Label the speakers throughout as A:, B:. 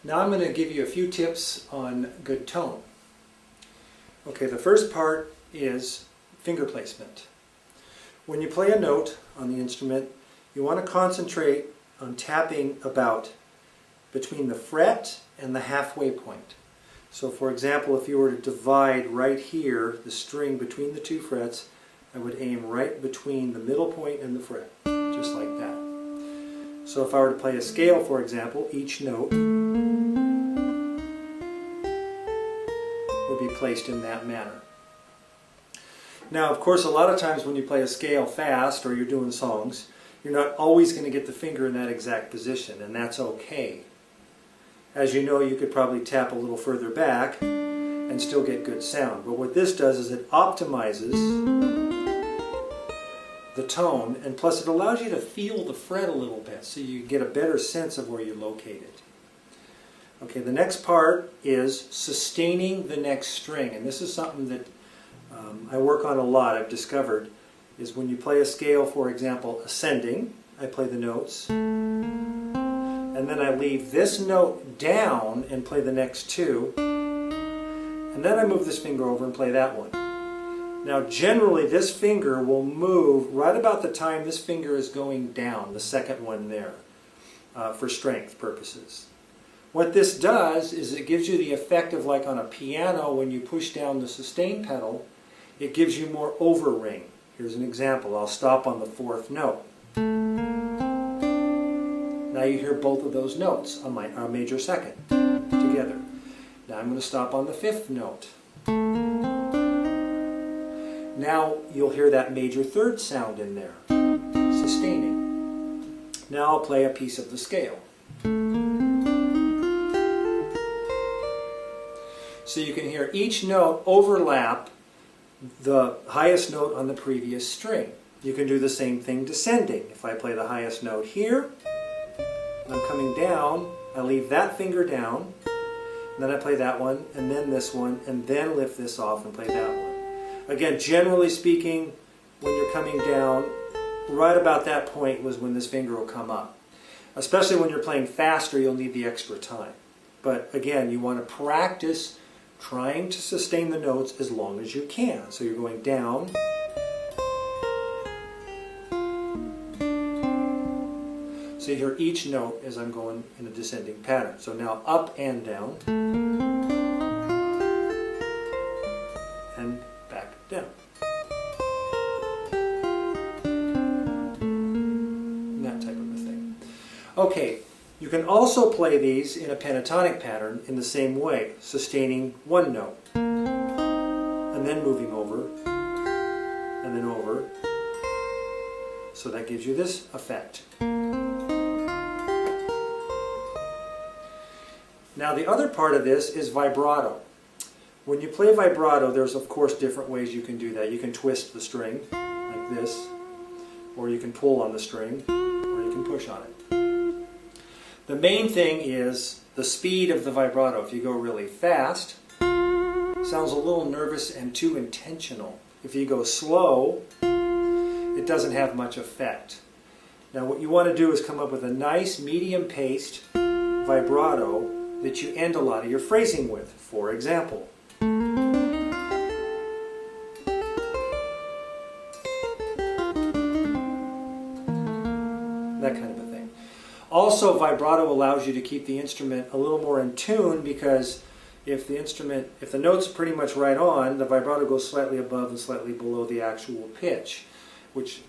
A: Now I'm going to give you a few tips on good tone. Okay, the first part is finger placement. When you play a note on the instrument, you want to concentrate on tapping about between the fret and the halfway point. So for example, if you were to divide right here, the string between the two frets, I would aim right between the middle point and the fret, just like that. So if I were to play a scale, for example, each note would be placed in that manner. Now, of course, a lot of times when you play a scale fast or you're doing songs, you're not always going to get the finger in that exact position, and that's okay. As you know, you could probably tap a little further back and still get good sound. But what this does is it optimizes the tone, and plus it allows you to feel the fret a little bit so you get a better sense of where you're located. Okay, the next part is sustaining the next string, and this is something that I work on a lot, I've discovered, is when you play a scale, for example, ascending, I play the notes, and then I leave this note down and play the next two, and then I move this finger over and play that one. Now generally this finger will move right about the time this finger is going down, the second one there, for strength purposes. What this does is it gives you the effect of, like on a piano, when you push down the sustain pedal, it gives you more overring. Here's an example. I'll stop on the fourth note. Now you hear both of those notes on my major second together. Now I'm going to stop on the fifth note. Now you'll hear that major third sound in there, sustaining. Now I'll play a piece of the scale. So you can hear each note overlap the highest note on the previous string. You can do the same thing descending. If I play the highest note here, I'm coming down, I leave that finger down, then I play that one, and then this one, and then lift this off and play that one. Again, generally speaking, when you're coming down, right about that point was when this finger will come up. Especially when you're playing faster, you'll need the extra time. But again, you want to practice trying to sustain the notes as long as you can. So you're going down, so you hear each note as I'm going in a descending pattern. So now up and down, and back down. And that type of a thing. Okay. You can also play these in a pentatonic pattern in the same way, sustaining one note, and then moving over, and then over, so that gives you this effect. Now the other part of this is vibrato. When you play vibrato, there's of course different ways you can do that. You can twist the string, like this, or you can pull on the string, or you can push on it. The main thing is the speed of the vibrato. If you go really fast, it sounds a little nervous and too intentional. If you go slow, it doesn't have much effect. Now what you want to do is come up with a nice medium-paced vibrato that you end a lot of your phrasing with. For example, that kind of a thing. Also, vibrato allows you to keep the instrument a little more in tune, because if the note's pretty much right on, the vibrato goes slightly above and slightly below the actual pitch, which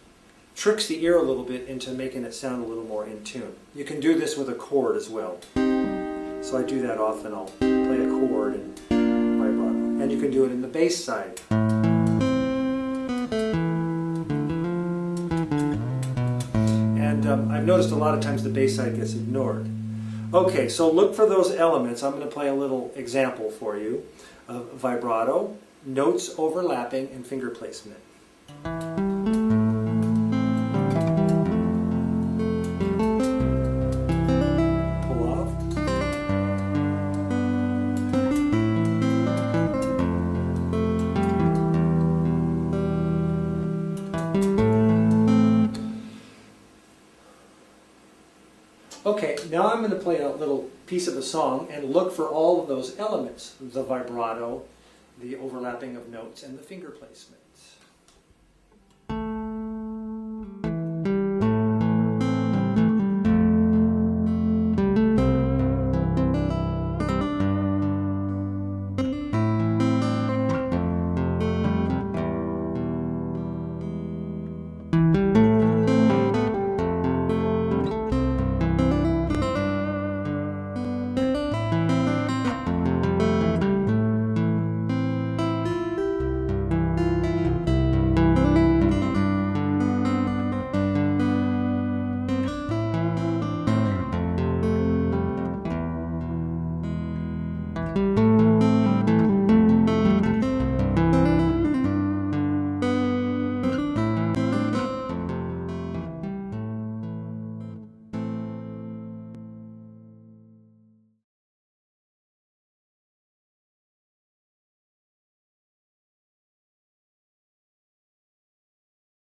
A: tricks the ear a little bit into making it sound a little more in tune. You can do this with a chord as well. So I do that often. I'll play a chord and vibrato. And you can do it in the bass side. I've noticed a lot of times the bass side gets ignored. Okay, so look for those elements. I'm going to play a little example for you of vibrato, notes overlapping, and finger placement. Pull off. Okay, now I'm going to play a little piece of a song and look for all of those elements, the vibrato, the overlapping of notes, and the finger placement.